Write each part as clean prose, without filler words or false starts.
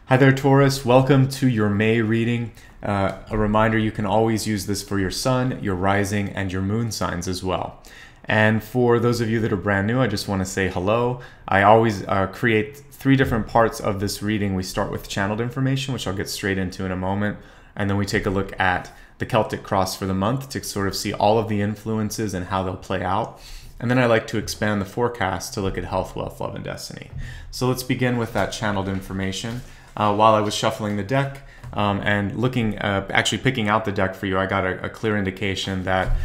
Hi there, Taurus. Welcome to your May reading. A reminder, you can always use this for your sun, your rising, and your moon signs as well. And for those of you that are brand new, I just want to say hello. I always create 3 different parts of this reading. We start with channeled information, which I'll get straight into in a moment. And then we take a look at the Celtic cross for the month to sort of see all of the influences and how they'll play out. And then I like to expand the forecast to look at health, wealth, love, and destiny. So let's begin with that channeled information. While I was shuffling the deck and looking, actually picking out the deck for you, I got a clear indication that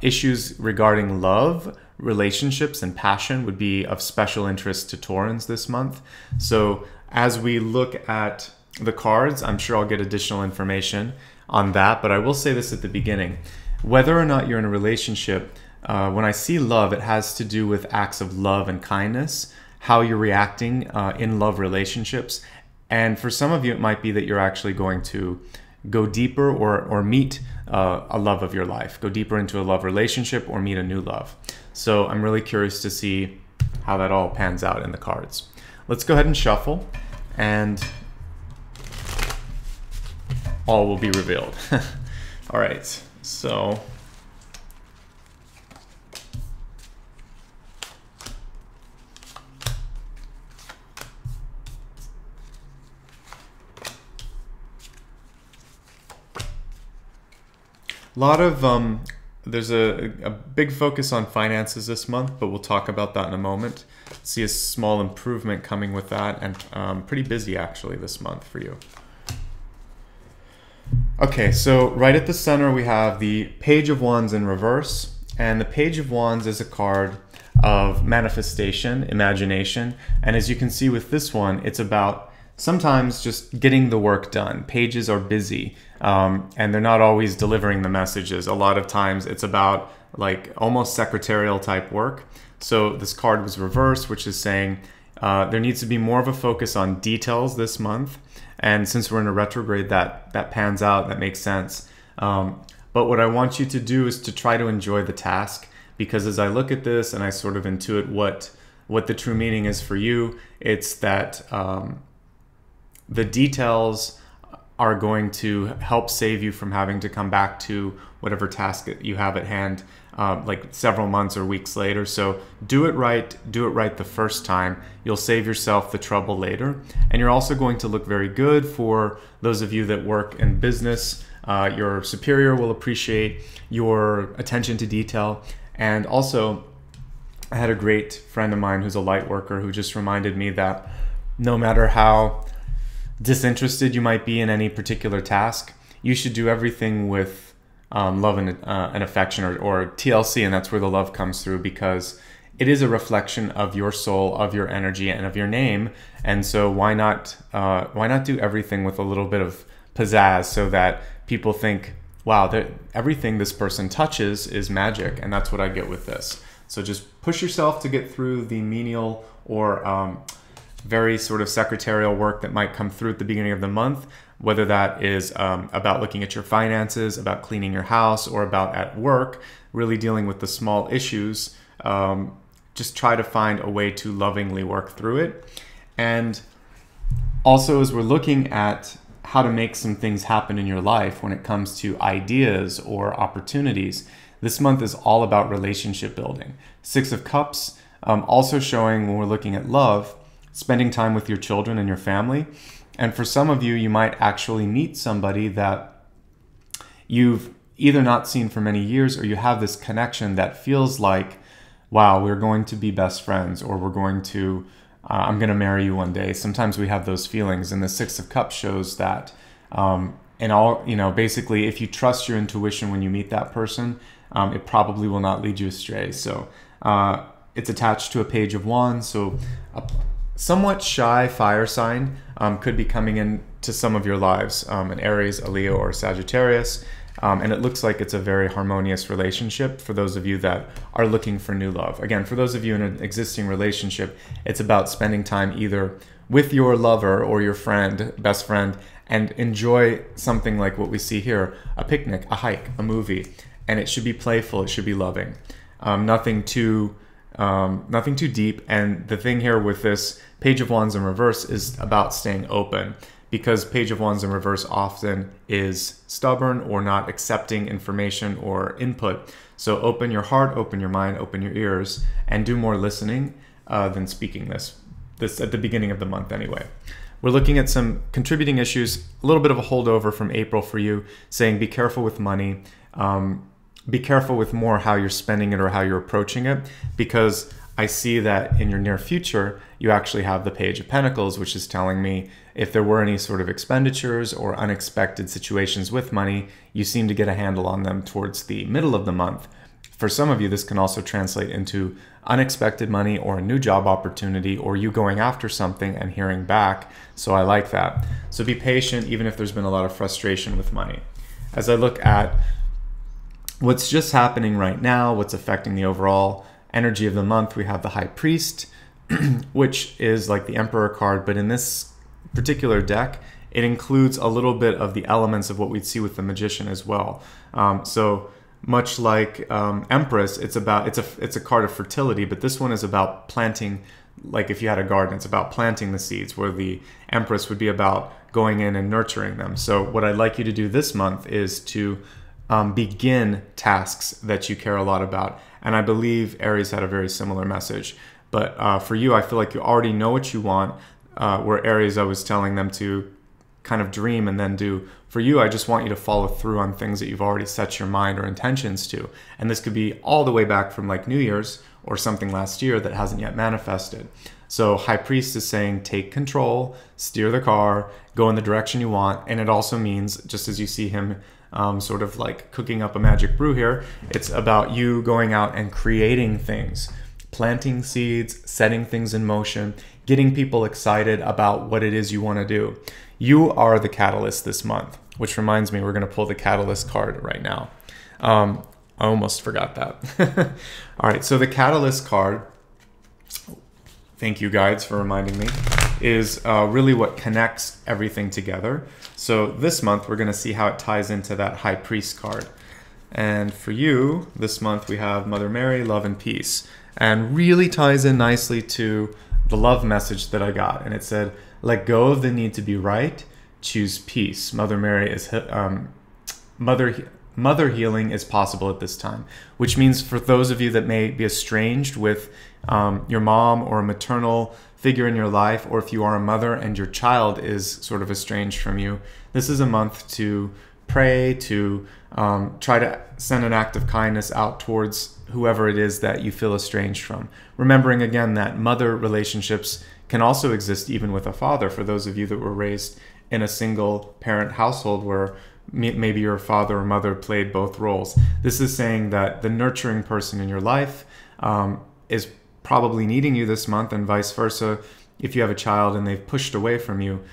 issues regarding love, relationships, and passion would be of special interest to Taurans this month. So as we look at the cards, I'm sure I'll get additional information on that, but I will say this at the beginning. Whether or not you're in a relationship, when I see love, it has to do with acts of love and kindness, how you're reacting in love relationships. And for some of you, it might be that you're actually going to go deeper or meet a love of your life, go deeper into a love relationship or meet a new love. So I'm really curious to see how that all pans out in the cards. Let's go ahead and shuffle and all will be revealed. All right, so there's a big focus on finances this month, but we'll talk about that in a moment. See a small improvement coming with that, and pretty busy actually this month for you. Okay, so right at the center we have the Page of Wands in reverse, and the Page of Wands is a card of manifestation, imagination, and as you can see with this one, it's about sometimes just getting the work done. Pages are busy and they're not always delivering the messages. A lot of times it's about like almost secretarial type work. So this card was reversed, which is saying there needs to be more of a focus on details this month. And since we're in a retrograde, that pans out, that makes sense. But what I want you to do is to try to enjoy the task, because as I look at this and I sort of intuit what the true meaning is for you, it's that the details are going to help save you from having to come back to whatever task that you have at hand like several months or weeks later. So do it right the first time. You'll save yourself the trouble later. And you're also going to look very good for those of you that work in business. Your superior will appreciate your attention to detail. And also, I had a great friend of mine who's a light worker who just reminded me that no matter how disinterested you might be in any particular task, you should do everything with love and affection, or TLC, and that's where the love comes through, because it is a reflection of your soul, of your energy, and of your name. And so why not do everything with a little bit of pizzazz so that people think, wow, everything this person touches is magic. And that's what I get with this. So just push yourself to get through the menial or very sort of secretarial work that might come through at the beginning of the month, whether that is about looking at your finances, about cleaning your house, or about at work, really dealing with the small issues. Just try to find a way to lovingly work through it. And also, as we're looking at how to make some things happen in your life when it comes to ideas or opportunities, this month is all about relationship building. 6 of Cups, also showing when we're looking at love, spending time with your children and your family. And for some of you, you might actually meet somebody that you've either not seen for many years, or you have this connection that feels like, wow, we're going to be best friends, or I'm going to marry you one day. Sometimes we have those feelings, and the 6 of Cups shows that. Basically, if you trust your intuition when you meet that person, it probably will not lead you astray. So it's attached to a Page of Wands, so somewhat shy fire sign could be coming into some of your lives, an Aries, a Leo, or a Sagittarius. And it looks like it's a very harmonious relationship for those of you that are looking for new love. Again, for those of you in an existing relationship, it's about spending time either with your lover or your friend, best friend, and enjoy something like what we see here, a picnic, a hike, a movie. And it should be playful, it should be loving. Nothing too deep. And the thing here with this Page of Wands in reverse is about staying open, because Page of Wands in reverse often is stubborn or not accepting information or input. So open your heart, open your mind, open your ears, and do more listening than speaking this at the beginning of the month anyway. We're looking at some contributing issues, a little bit of a holdover from April for you, saying be careful with money, be careful with more how you're spending it or how you're approaching it, because I see that in your near future, you actually have the Page of Pentacles, which is telling me if there were any sort of expenditures or unexpected situations with money, you seem to get a handle on them towards the middle of the month. For some of you, this can also translate into unexpected money or a new job opportunity, or you going after something and hearing back. So I like that. So be patient, even if there's been a lot of frustration with money. As I look at what's just happening right now, what's affecting the overall energy of the month, we have the High Priest, which is like the Emperor card, but in this particular deck, it includes a little bit of the elements of what we'd see with the Magician as well. So much like Empress, it's a card of fertility, but this one is about planting. Like if you had a garden, it's about planting the seeds, where the Empress would be about going in and nurturing them. So what I'd like you to do this month is to begin tasks that you care a lot about. And I believe Aries had a very similar message. But for you, I feel like you already know what you want, where Aries, I was telling them to kind of dream and then do. For you, I just want you to follow through on things that you've already set your mind or intentions to. And this could be all the way back from like New Year's or something last year that hasn't yet manifested. So High Priest is saying take control, steer the car, go in the direction you want. And it also means, just as you see him sort of like cooking up a magic brew here, it's about you going out and creating things, planting seeds, setting things in motion, getting people excited about what it is you want to do. You are the catalyst this month, which reminds me, we're going to pull the Catalyst card right now. I almost forgot that. All right, so the Catalyst card, thank you guides for reminding me, is really what connects everything together. So this month, we're going to see how it ties into that High Priest card. And for you, this month, we have Mother Mary, love and peace, and really ties in nicely to the love message that I got. And it said, let go of the need to be right, choose peace. Mother Mary is mother healing is possible at this time, which means for those of you that may be estranged with your mom or a maternal figure in your life, or if you are a mother and your child is sort of estranged from you, this is a month to pray, to try to send an act of kindness out towards whoever it is that you feel estranged from. Remembering again that mother relationships can also exist even with a father, for those of you that were raised in a single parent household where maybe your father or mother played both roles. This is saying that the nurturing person in your life is probably needing you this month, and vice versa. If you have a child and they've pushed away from you,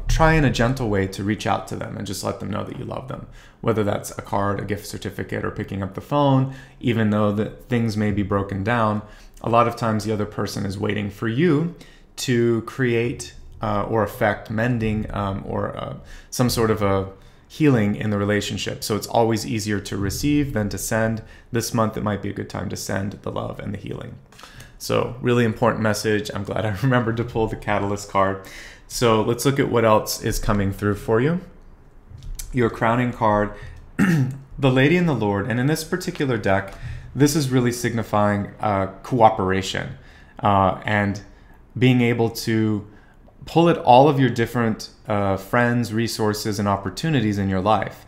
try in a gentle way to reach out to them and just let them know that you love them. Whether that's a card, a gift certificate, or picking up the phone, even though that things may be broken down, a lot of times the other person is waiting for you to create or affect mending or some sort of a healing in the relationship. So it's always easier to receive than to send. This month, it might be a good time to send the love and the healing. So really important message. I'm glad I remembered to pull the Catalyst card. So let's look at what else is coming through for you. Your crowning card, the Lady and the Lord. And in this particular deck, this is really signifying cooperation and being able to pull at all of your different friends, resources, and opportunities in your life.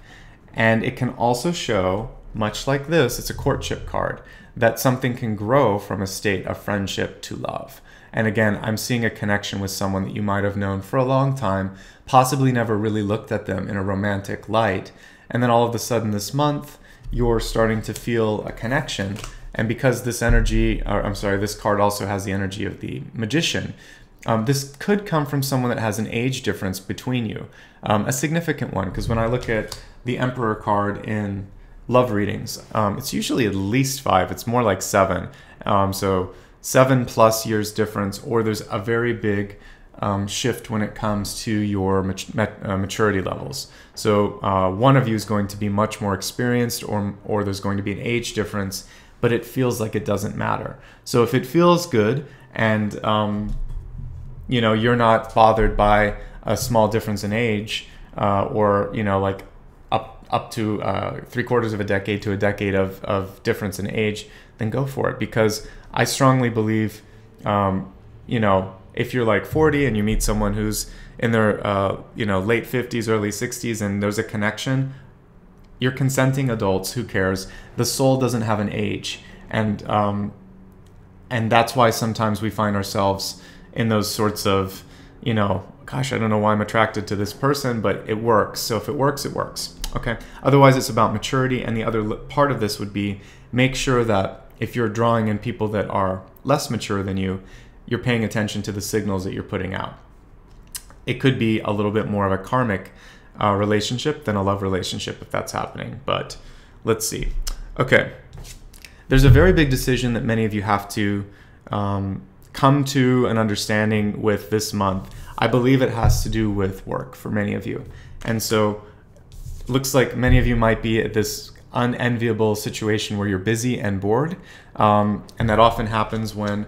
And it can also show, much like this, it's a courtship card, that something can grow from a state of friendship to love. And again, I'm seeing a connection with someone that you might have known for a long time, possibly never really looked at them in a romantic light. And then all of a sudden this month, you're starting to feel a connection. And because this energy, or I'm sorry, this card also has the energy of the Magician, this could come from someone that has an age difference between you, a significant one, because when I look at the Emperor card in love readings, it's usually at least 5. It's more like 7. So 7+ years difference, or there's a very big shift when it comes to your maturity levels. So one of you is going to be much more experienced, or there's going to be an age difference, but it feels like it doesn't matter. So if it feels good and you know, you're not bothered by a small difference in age, or, you know, like up to 3/4 of a decade to a decade of difference in age, then go for it. Because I strongly believe, you know, if you're like 40 and you meet someone who's in their, you know, late 50s, early 60s, and there's a connection, you're consenting adults, who cares? The soul doesn't have an age. And that's why sometimes we find ourselves in those sorts of, you know, gosh, I don't know why I'm attracted to this person, but it works. So if it works, it works. Okay. Otherwise, it's about maturity. And the other part of this would be, make sure that if you're drawing in people that are less mature than you, you're paying attention to the signals that you're putting out. It could be a little bit more of a karmic relationship than a love relationship if that's happening. But let's see. Okay. There's a very big decision that many of you have to come to an understanding with this month. I believe it has to do with work for many of you. And so it looks like many of you might be at this unenviable situation where you're busy and bored. And that often happens when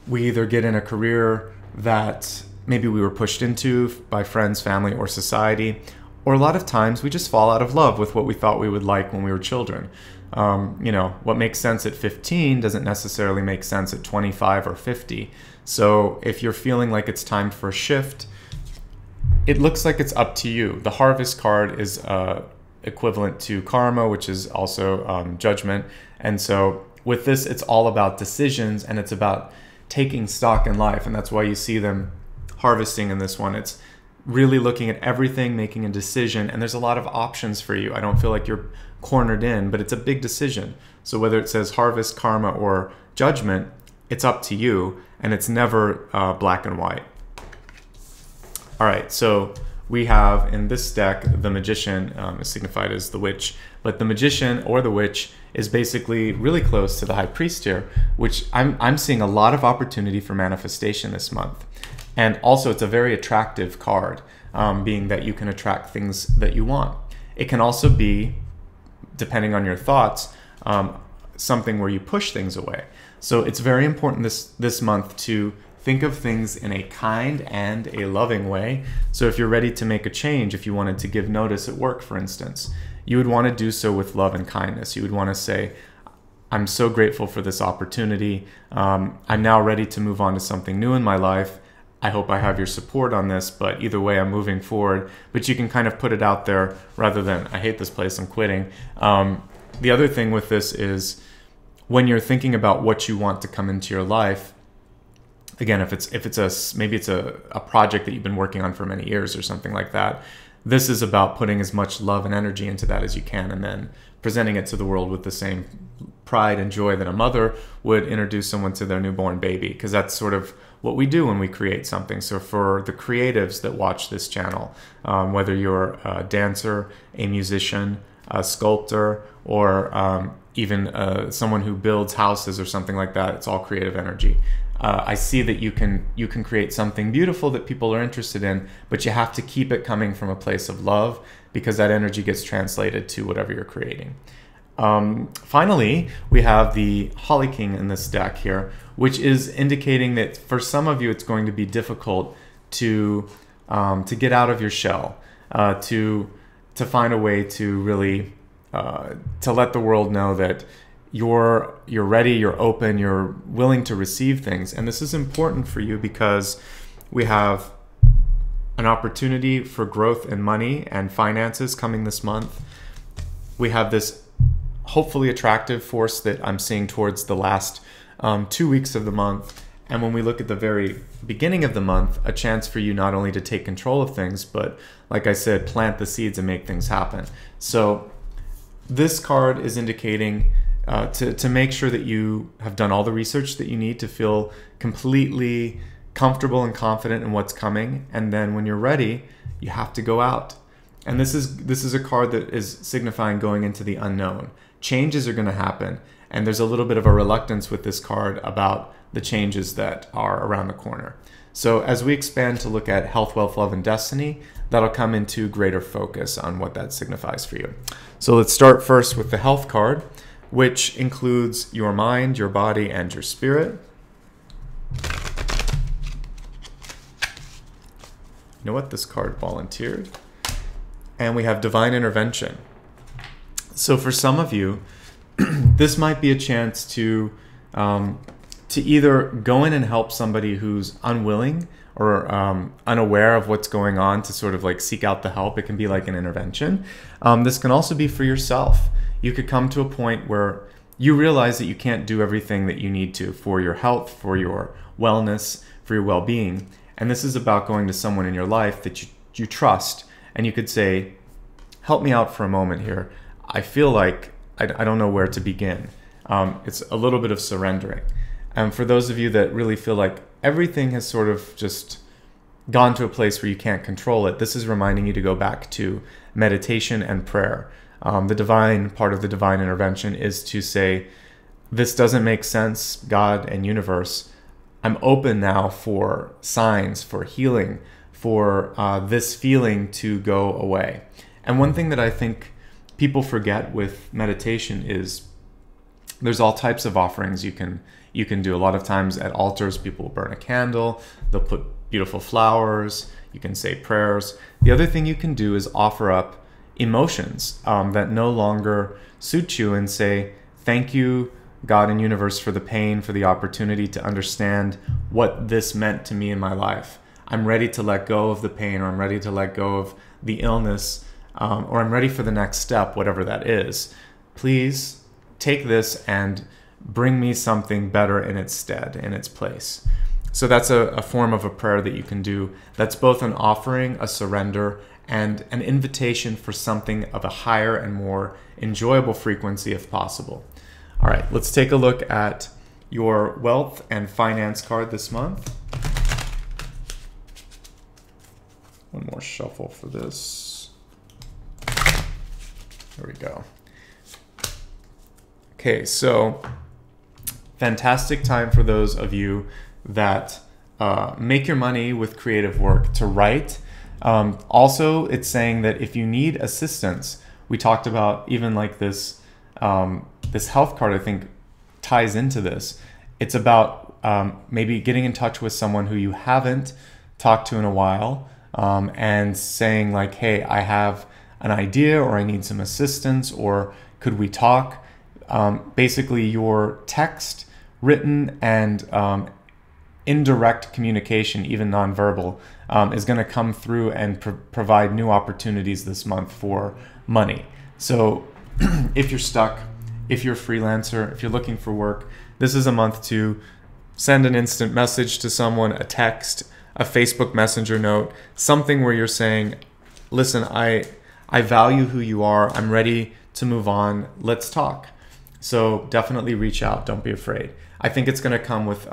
we either get in a career that maybe we were pushed into by friends, family, or society, or a lot of times we just fall out of love with what we thought we would like when we were children. You know, what makes sense at 15 doesn't necessarily make sense at 25 or 50. So if you're feeling like it's time for a shift, it looks like it's up to you. The Harvest card is equivalent to karma, which is also judgment. And so with this, it's all about decisions, and it's about taking stock in life. And that's why you see them harvesting in this one. It's really looking at everything, making a decision, and there's a lot of options for you. I don't feel like you're cornered in, but it's a big decision. So whether it says harvest, karma, or judgment, it's up to you, and it's never black and white. All right, so we have in this deck, the Magician is signified as the Witch, but the Magician or the Witch is basically really close to the High Priest here, which I'm seeing a lot of opportunity for manifestation this month. And also it's a very attractive card, being that you can attract things that you want. It can also be, depending on your thoughts, something where you push things away. So it's very important this month to think of things in a kind and a loving way. So if you're ready to make a change, if you wanted to give notice at work, for instance, you would want to do so with love and kindness. You would want to say, I'm so grateful for this opportunity. I'm now ready to move on to something new in my life. I hope I have your support on this, but either way, I'm moving forward. But you can kind of put it out there rather than, I hate this place, I'm quitting. The other thing with this is when you're thinking about what you want to come into your life, again, maybe it's a project that you've been working on for many years or something like that. This is about putting as much love and energy into that as you can, and then presenting it to the world with the same pride and joy that a mother would introduce someone to their newborn baby, because that's sort of what we do when we create something. So for the creatives that watch this channel, whether you're a dancer, a musician, a sculptor, or even someone who builds houses or something like that, it's all creative energy. I see that you can create something beautiful that people are interested in, but you have to keep it coming from a place of love, because that energy gets translated to whatever you're creating. Finally, we have the Holly King in this deck here, which is indicating that for some of you it's going to be difficult to get out of your shell, to find a way to really to let the world know that you're ready, you're open, you're willing to receive things. And this is important for you because we have an opportunity for growth in money and finances coming this month. We have this hopefully attractive force that I'm seeing towards the last 2 weeks of the month. And when we look at the very beginning of the month, a chance for you not only to take control of things, but like I said, plant the seeds and make things happen. So this card is indicating to make sure that you have done all the research that you need to feel completely comfortable and confident in what's coming. And then when you're ready, you have to go out. And this is a card that is signifying going into the unknown. Changes are going to happen. And there's a little bit of a reluctance with this card about the changes that are around the corner. So as we expand to look at health, wealth, love, and destiny, that'll come into greater focus on what that signifies for you. So let's start first with the health card, which includes your mind, your body, and your spirit. You know what? This card volunteered. And we have divine intervention. So for some of you, this might be a chance to either go in and help somebody who's unwilling or unaware of what's going on, to sort of like seek out the help. It can be like an intervention. This can also be for yourself. You could come to a point where you realize that you can't do everything that you need to for your health, for your wellness, for your well-being. And this is about going to someone in your life that you trust. And you could say, help me out for a moment here. I feel like I don't know where to begin. It's a little bit of surrendering. And for those of you that really feel like everything has sort of just gone to a place where you can't control it, this is reminding you to go back to meditation and prayer. The divine part of the divine intervention is to say, this doesn't make sense, God and universe. I'm open now for signs, for healing, for this feeling to go away. And one thing that I think people forget with meditation is there's all types of offerings you can do. A lot of times at altars, people will burn a candle, they'll put beautiful flowers, you can say prayers. The other thing you can do is offer up emotions that no longer suit you, and say, thank you, God and universe, for the pain, for the opportunity to understand what this meant to me in my life. I'm ready to let go of the pain, or I'm ready to let go of the illness, or I'm ready for the next step, whatever that is. Please take this and bring me something better in its stead, in its place. So that's a form of a prayer that you can do. That's both an offering, a surrender, and an invitation for something of a higher and more enjoyable frequency if possible. All right, let's take a look at your wealth and finance card this month. One more shuffle for this. There we go. Okay, so fantastic time for those of you that make your money with creative work, to write. Also, it's saying that if you need assistance, we talked about even like this, this health card, I think, ties into this. It's about maybe getting in touch with someone who you haven't talked to in a while, and saying like, hey, I have an idea, or I need some assistance, or could we talk? Basically, your text, written, and indirect communication, even nonverbal, is going to come through and provide new opportunities this month for money. So if you're stuck, if you're a freelancer, if you're looking for work, this is a month to send an instant message to someone, a text, a Facebook Messenger note, something where you're saying, listen, I value who you are. I'm ready to move on. Let's talk. So definitely reach out. Don't be afraid. I think it's going to come with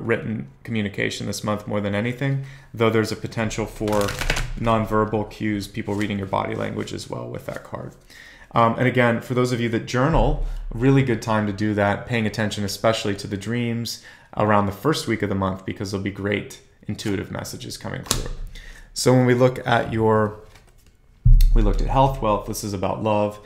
written communication this month more than anything, though there's a potential for nonverbal cues, people reading your body language as well with that card. And again, for those of you that journal, a really good time to do that, paying attention especially to the dreams around the first week of the month, because there'll be great intuitive messages coming through. So when we look at we looked at health, wealth, this is about love.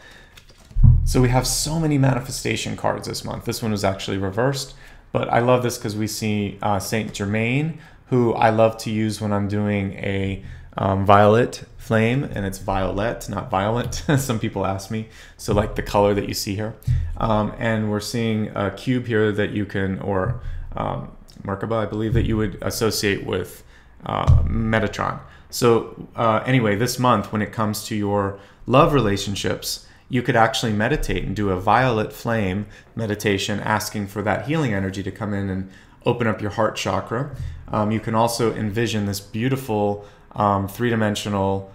So we have so many manifestation cards this month. This one was actually reversed, but I love this because we see Saint Germain, who I love to use when I'm doing a violet flame, and it's violet, not violent. Some people ask me. So like the color that you see here. And we're seeing a cube here that you can, or Merkaba, I believe, that you would associate with Metatron. So anyway, this month, when it comes to your love relationships, you could actually meditate and do a violet flame meditation, asking for that healing energy to come in and open up your heart chakra. You can also envision this beautiful three-dimensional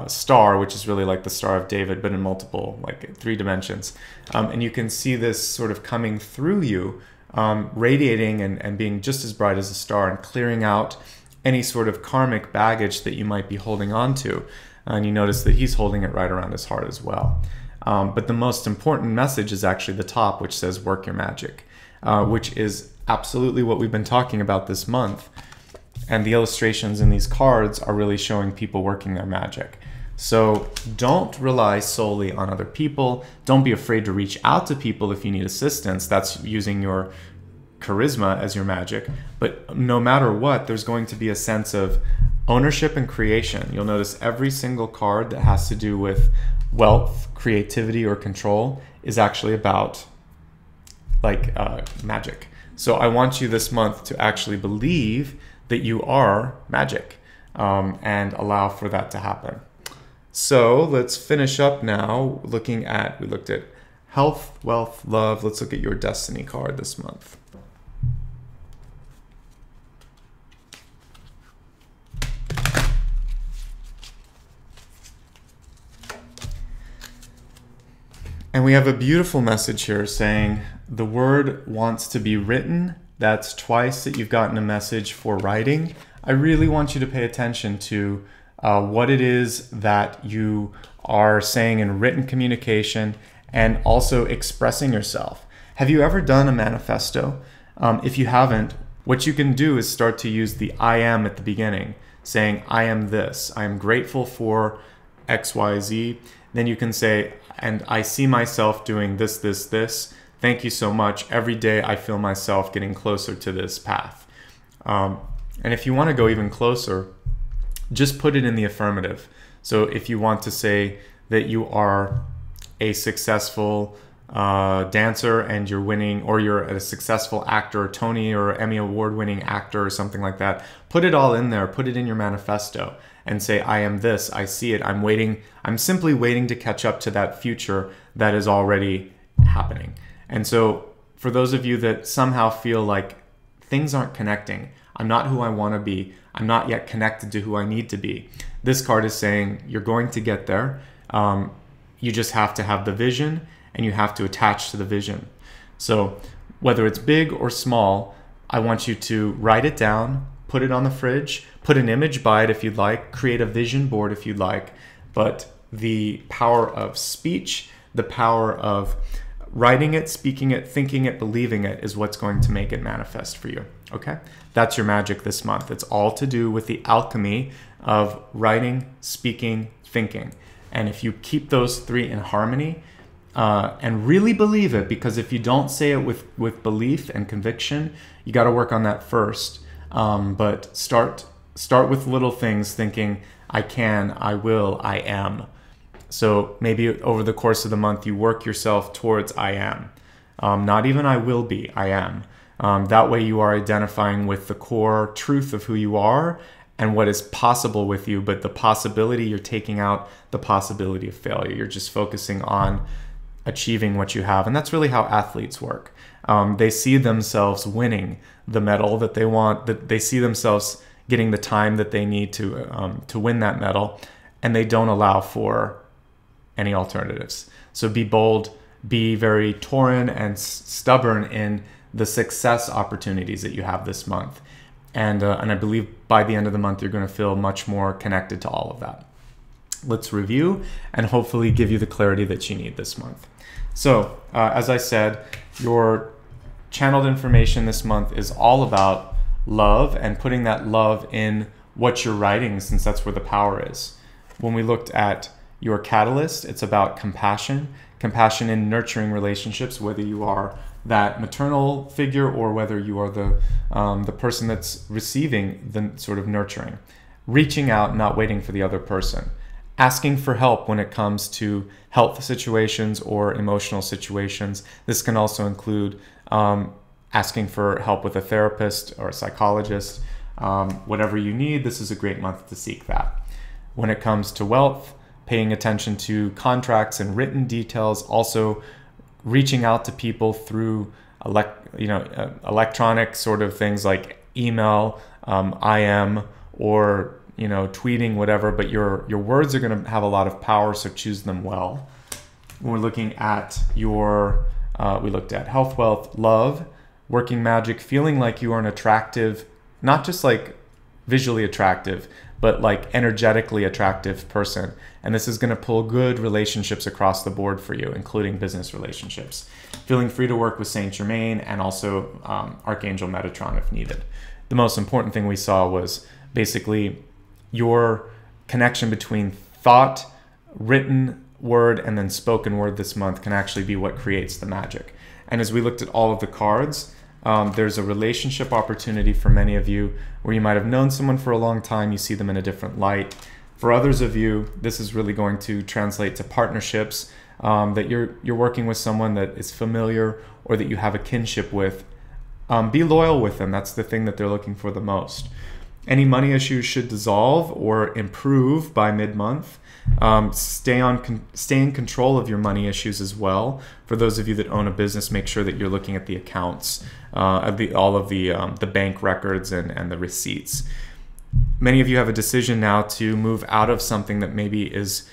star, which is really like the Star of David, but in multiple, like 3 dimensions. And you can see this sort of coming through you, radiating and being just as bright as a star, and clearing out any sort of karmic baggage that you might be holding on to. And you notice that he's holding it right around his heart as well. But the most important message is actually the top, which says work your magic, which is absolutely what we've been talking about this month. And the illustrations in these cards are really showing people working their magic. So don't rely solely on other people. Don't be afraid to reach out to people if you need assistance. That's using your charisma as your magic, but no matter what, there's going to be a sense of ownership and creation. You'll notice every single card that has to do with wealth, creativity, or control is actually about like magic. So I want you this month to actually believe that you are magic, and allow for that to happen. So let's finish up now looking at, we looked at health, wealth, love. Let's look at your destiny card this month. And we have a beautiful message here saying the word wants to be written. That's twice that you've gotten a message for writing. I really want you to pay attention to what it is that you are saying in written communication and also expressing yourself. Have you ever done a manifesto? If you haven't, what you can do is start to use the I am at the beginning, saying, I am this. I am grateful for X, Y, Z. Then you can say, and I see myself doing this, this, this. Thank you so much. Every day I feel myself getting closer to this path. And if you want to go even closer, just put it in the affirmative. So if you want to say that you are a successful dancer and you're winning, or you're a successful actor, Tony or Emmy award winning actor or something like that, put it all in there, put it in your manifesto and say, I am this, I see it, I'm waiting, I'm simply waiting to catch up to that future that is already happening. And so for those of you that somehow feel like things aren't connecting, I'm not who I want to be, I'm not yet connected to who I need to be, this card is saying you're going to get there. You just have to have the vision and you have to attach to the vision. So whether it's big or small, I want you to write it down, put it on the fridge, put an image by it if you'd like, create a vision board if you'd like, but the power of speech, the power of writing it, speaking it, thinking it, believing it is what's going to make it manifest for you, okay? That's your magic this month. It's all to do with the alchemy of writing, speaking, thinking. And if you keep those three in harmony and really believe it, because if you don't say it with belief and conviction, you got to work on that first. But start with little things, thinking, I can, I will, I am. So maybe over the course of the month, you work yourself towards I am. Not even I will be, I am. That way you are identifying with the core truth of who you are and what is possible with you, but the possibility, you're taking out the possibility of failure. You're just focusing on achieving what you have. And that's really how athletes work. They see themselves winning the medal that they want, that they see themselves getting the time that they need to win that medal, and they don't allow for any alternatives. So be bold, be very Tauran and stubborn in the success opportunities that you have this month. And I believe by the end of the month, you're going to feel much more connected to all of that. Let's review and hopefully give you the clarity that you need this month. So as I said, your channeled information this month is all about love and putting that love in what you're writing, since that's where the power is. When we looked at your catalyst, it's about compassion in nurturing relationships, whether you are that maternal figure or whether you are the person that's receiving the sort of nurturing. Reaching out, not waiting for the other person. Asking for help when it comes to health situations or emotional situations. This can also include asking for help with a therapist or a psychologist. Whatever you need, this is a great month to seek that. When it comes to wealth, paying attention to contracts and written details, also reaching out to people through electronic sort of things like email, IM, or tweeting, whatever, but your words are going to have a lot of power, so choose them well. When we're looking at your, we looked at health, wealth, love, working magic, feeling like you are an attractive, not just like visually attractive, but like energetically attractive person. And this is going to pull good relationships across the board for you, including business relationships. Feeling free to work with Saint Germain and also Archangel Metatron if needed. The most important thing we saw was basically your connection between thought, written word, and then spoken word this month can actually be what creates the magic. And as we looked at all of the cards, There's a relationship opportunity for many of you where you might have known someone for a long time, you see them in a different light. For others of you, this is really going to translate to partnerships, that you're working with someone that is familiar or that you have a kinship with. Be loyal with them. That's the thing that they're looking for the most. Any money issues should dissolve or improve by mid-month. Stay in control of your money issues as well. For those of you that own a business, make sure that you're looking at the accounts, all of the bank records and the receipts. Many of you have a decision now to move out of something that maybe is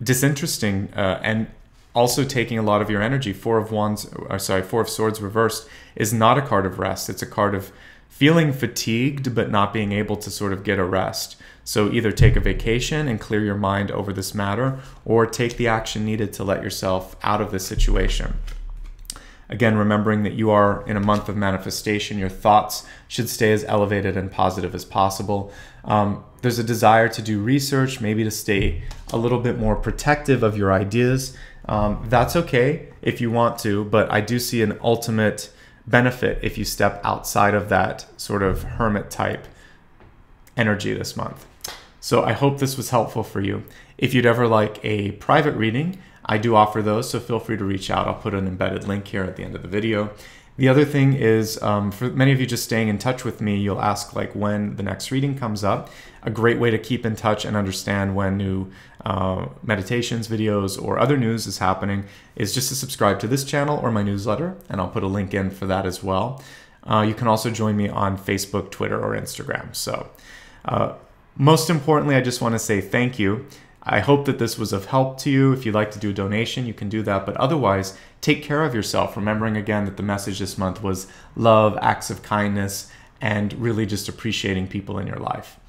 disinteresting and also taking a lot of your energy. Four of Swords reversed is not a card of rest. It's a card of feeling fatigued but not being able to sort of get a rest. So either take a vacation and clear your mind over this matter, or take the action needed to let yourself out of this situation. Again, remembering that you are in a month of manifestation, your thoughts should stay as elevated and positive as possible. There's a desire to do research, maybe to stay a little bit more protective of your ideas. That's okay if you want to, but I do see an ultimate benefit if you step outside of that sort of hermit type energy this month. So I hope this was helpful for you. If you'd ever like a private reading, I do offer those, so feel free to reach out. I'll put an embedded link here at the end of the video. The other thing is, for many of you just staying in touch with me, you'll ask like when the next reading comes up. A great way to keep in touch and understand when new meditations, videos, or other news is happening is just to subscribe to this channel or my newsletter, and I'll put a link in for that as well. You can also join me on Facebook, Twitter, or Instagram. So most importantly, I just want to say thank you. I hope that this was of help to you. If you'd like to do a donation, you can do that. But otherwise, take care of yourself. Remembering again that the message this month was love, acts of kindness, and really just appreciating people in your life.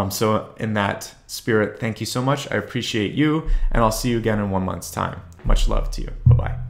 So in that spirit, thank you so much. I appreciate you, and I'll see you again in 1 month's time. Much love to you. Bye-bye.